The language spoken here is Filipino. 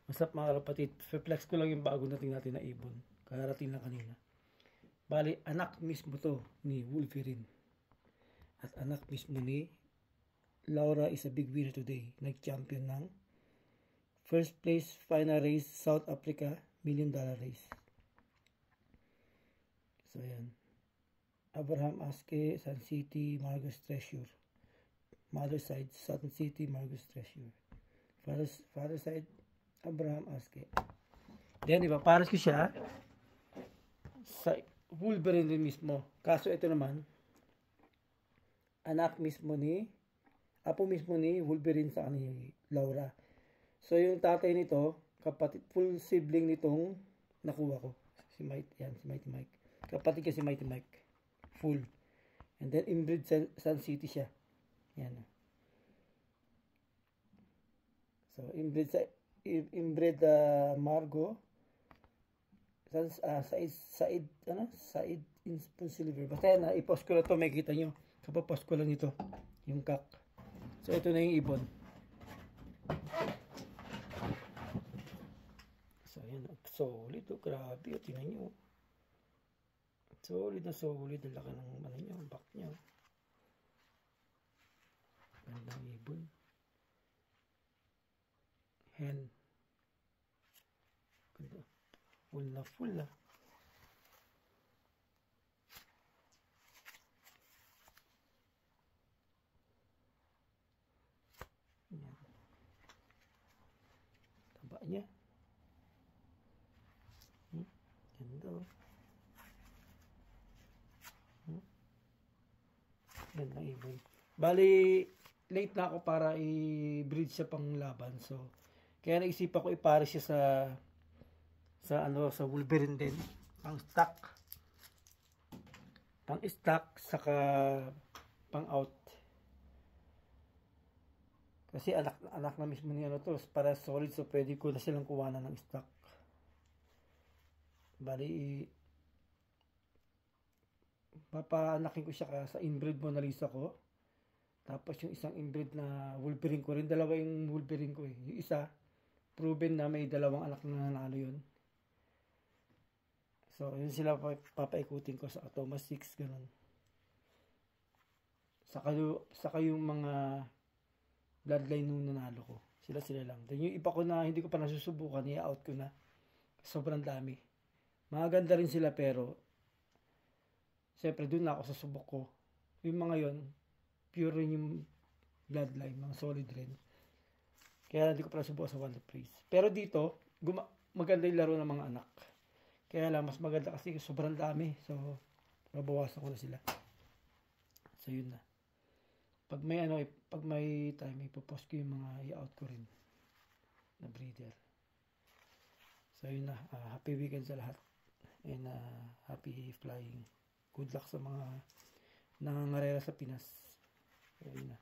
Masarap mga kapatid. Flex ko lang yung bago natin na ibon. Kararating lang kanina. Bali, anak mismo to ni Wolverine. At anak mismo ni Laura is a big winner today. Nag-champion ng first place final race South Africa $1 million race. So yan. Abraham Aske, Sun City, Margus Treasure. Mother side, Sun City, Margus Treasure. Father side, Abraham Aske. Then, ipaparas ko siya sa Wolverine din mismo. Kaso ito naman, anak mismo ni, apo mismo ni Wolverine sa ni Laura. So, yung tatay nito, kapatid, full sibling nitong nakuha ko. Si Mighty Mike. Kapatid kasi Mighty Mike. Full. And then, inbreed Sun City siya. Yan. So, inbreed Margo. Said Silver. Basta yan, i-post ko na ito, makikita nyo. Kapapost ko lang ito, yung kak. So, ito na yung ibon. So, yan. Solid, oh, grabe, oh, tingnan nyo. Solid na solid, ang laki ng ano nyo, back nyo. Gandang ibon. Hen. Ganda. Full na full, ah. Yan. Taba niya. Ganda, oh. Ganda ibon. Bali, late na ako para i-breed siya pang laban. So, kaya naisipan ko ipares siya sa Wolverine din. Pang stock, saka pang out. Kasi anak na mismo niya to, para solid, so pwede ko na silang kuwanan ng stock. Bali, papaanakin ko siya sa inbreed Mona Lisa ko. Tapos yung isang inbreed na Wolverine ko rin. Dalawa yung Wolverine ko eh. Yung isa, proven na may dalawang anak na nanalo yun. So, yun sila papaikutin ko sa Atoma 6, ganun. Saka yung mga bloodline nung nanalo ko. Sila lang. Then yung iba ko na hindi ko pa nasusubukan, i-out ko na. Sobrang dami. Maganda rin sila pero siyempre doon na ako sa subok ko. Yung mga yon pure rin yung bloodline, mga solid rin. Kaya hindi ko pa nasubukan sa Wonder Praise. Pero dito, maganda yung laro ng mga anak. Kaya lang, mas maganda kasi sobrang dami. So, mabawasan ko na sila. So, yun na. Pag may time, ipopost ko yung mga i-out ko rin na breeder. So, yun na. Happy weekend sa lahat. And happy flying. Good luck sa mga nangangarera sa Pinas. So, yun na.